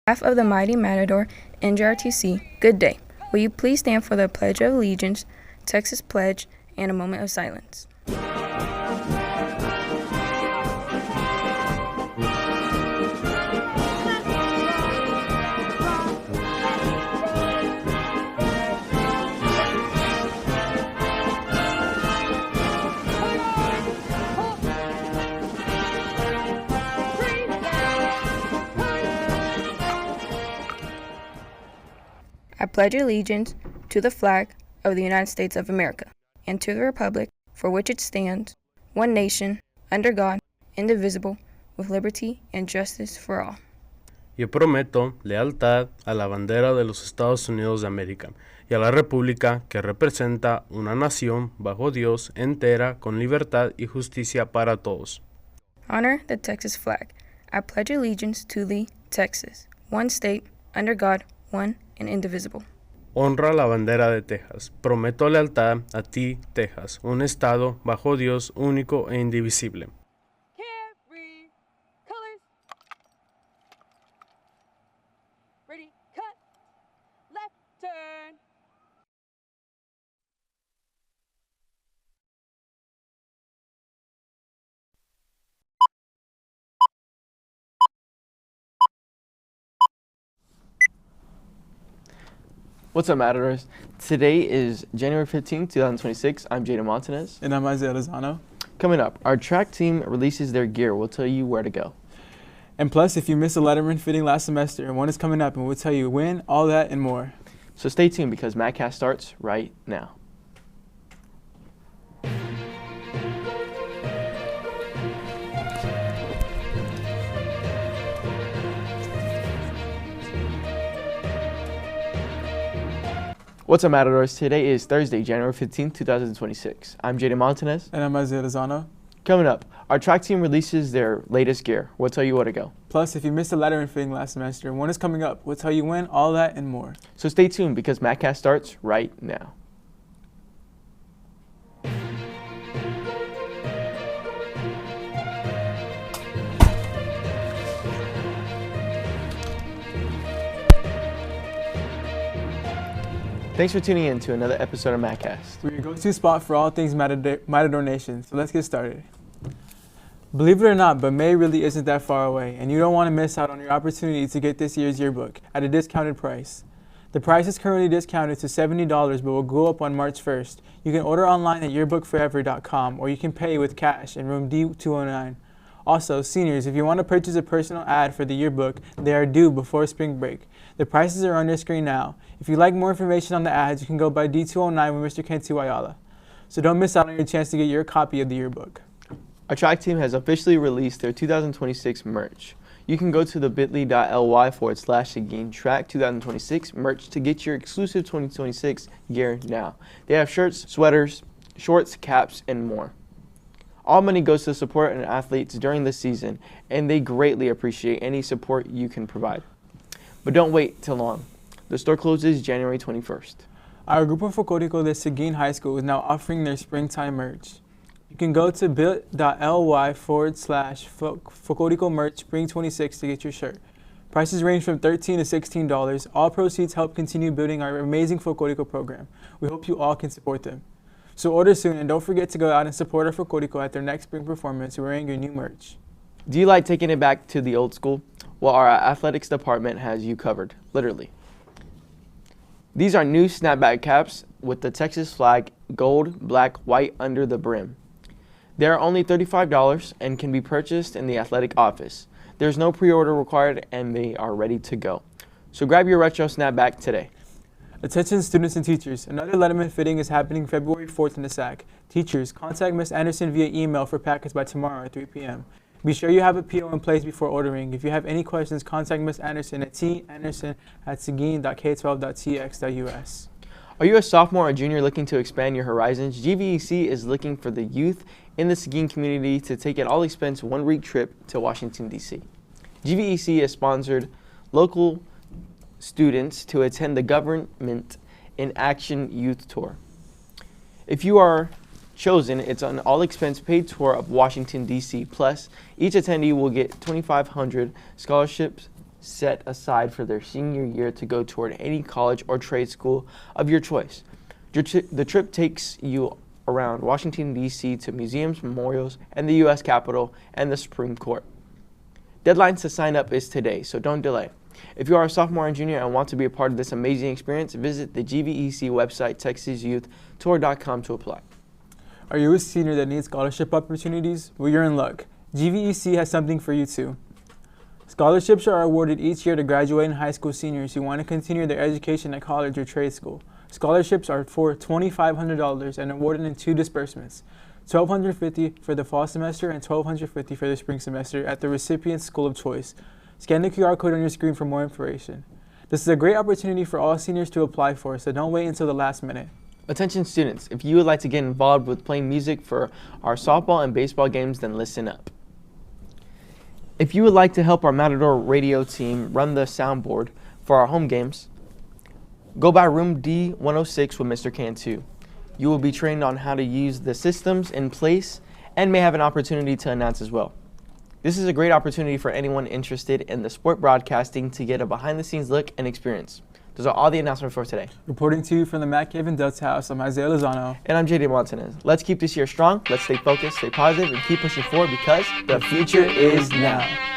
behalf of the mighty Matador NJRTC, good day. Will you please stand for the Pledge of Allegiance, Texas Pledge, and a moment of silence. I pledge allegiance to the flag of the United States of America and to the republic for which it stands, one nation, under God, indivisible, with liberty and justice for all. Yo prometo lealtad a la bandera de los Estados Unidos de América y a la república que representa una nación bajo Dios entera con libertad y justicia para todos. Honor the Texas flag. I pledge allegiance to the Texas, one state, under God, one and indivisible. Honra la bandera de Texas. Prometo lealtad a ti, Texas, un estado bajo Dios único e indivisible. Carry colors. Ready, cut. Left turn. What's up, Matadors? Today is January 15th, 2026. I'm Jaiden Montanez. And I'm Izaiah Lozano. Coming up, our track team releases their gear. We'll tell you where to go. And plus, if you missed a Letterman fitting last semester, one is coming up and we'll tell you when, all that, and more. So stay tuned because MatCast starts right now. What's up, Matadors? Today is Thursday, January 15th, 2026. I'm Jaiden Montanez. And I'm Izaiah Lozano. Coming up, our track team releases their latest gear. We'll tell you where to go. Plus, if you missed a Letterman fitting last semester, one is coming up. We'll tell you when, all that, and more. So stay tuned because MatCast starts right now. Thanks for tuning in to another episode of MatCast. We're your go-to spot for all things Matador Nation, so let's get started. Believe it or not, but May really isn't that far away, and you don't want to miss out on your opportunity to get this year's yearbook at a discounted price. The price is currently discounted to $70, but will go up on March 1st. You can order online at yearbookforever.com, or you can pay with cash in room D209. Also, seniors, if you want to purchase a personal ad for the yearbook, they are due before spring break. The prices are on your screen now. If you'd like more information on the ads, you can go by D209 with Mr. Cantu Ayala. So don't miss out on your chance to get your copy of the yearbook. Our track team has officially released their 2026 merch. You can go to the bit.ly/Seguin Track 2026 merch to get your exclusive 2026 gear now. They have shirts, sweaters, shorts, caps, and more. All money goes to support an athletes during the season, and they greatly appreciate any support you can provide. But don't wait till long. The store closes January 21st. Our Grupo Folclórico de Seguin High School is now offering their springtime merch. You can go to bit.ly/Folclórico merch spring 26 to get your shirt. Prices range from $13 to $16. All proceeds help continue building our amazing Folclórico program. We hope you all can support them. So order soon, and don't forget to go out and support our Folclórico at their next spring performance wearing your new merch. Do you like taking it back to the old school? Well, our athletics department has you covered, literally. These are new snapback caps with the Texas flag, gold, black, white under the brim. They are only $35 and can be purchased in the athletic office. There's no pre-order required and they are ready to go. So grab your retro snapback today. Attention students and teachers, another Letterman fitting is happening February 4th in the SAC. Teachers, contact Ms. Anderson via email for packets by tomorrow at 3 p.m. Be sure you have a PO in place before ordering. If you have any questions, contact Ms. Anderson at tanderson@seguin.k12.tx.us. Are you a sophomore or junior looking to expand your horizons? GVEC is looking for the youth in the Seguin community to take an all-expense one-week trip to Washington, D.C. GVEC has sponsored local students to attend the Government in Action Youth Tour. If you are chosen, it's an all-expense paid tour of Washington, D.C. Plus, each attendee will get 2,500 scholarships set aside for their senior year to go toward any college or trade school of your choice. The trip takes you around Washington, D.C. to museums, memorials, and the U.S. Capitol and the Supreme Court. Deadlines to sign up is today, so don't delay. If you are a sophomore and junior and want to be a part of this amazing experience, visit the GVEC website, TexasYouthTour.com to apply. Are you a senior that needs scholarship opportunities? Well, you're in luck. GVEC has something for you too. Scholarships are awarded each year to graduating high school seniors who want to continue their education at college or trade school. Scholarships are for $2,500 and awarded in 2 disbursements, $1,250 for the fall semester and $1,250 for the spring semester at the recipient's school of choice. Scan the QR code on your screen for more information. This is a great opportunity for all seniors to apply for, so don't wait until the last minute. Attention students, if you would like to get involved with playing music for our softball and baseball games, then listen up. If you would like to help our Matador radio team run the soundboard for our home games, go by room D106 with Mr. Cantu. You will be trained on how to use the systems in place and may have an opportunity to announce as well. This is a great opportunity for anyone interested in the sport broadcasting to get a behind-the-scenes look and experience. Those are all the announcements for today. Reporting to you from the Matt Cave and Dutz House, I'm Izaiah Lozano. And I'm Jaiden Montanez. Let's keep this year strong, let's stay focused, stay positive, and keep pushing forward because the future is now.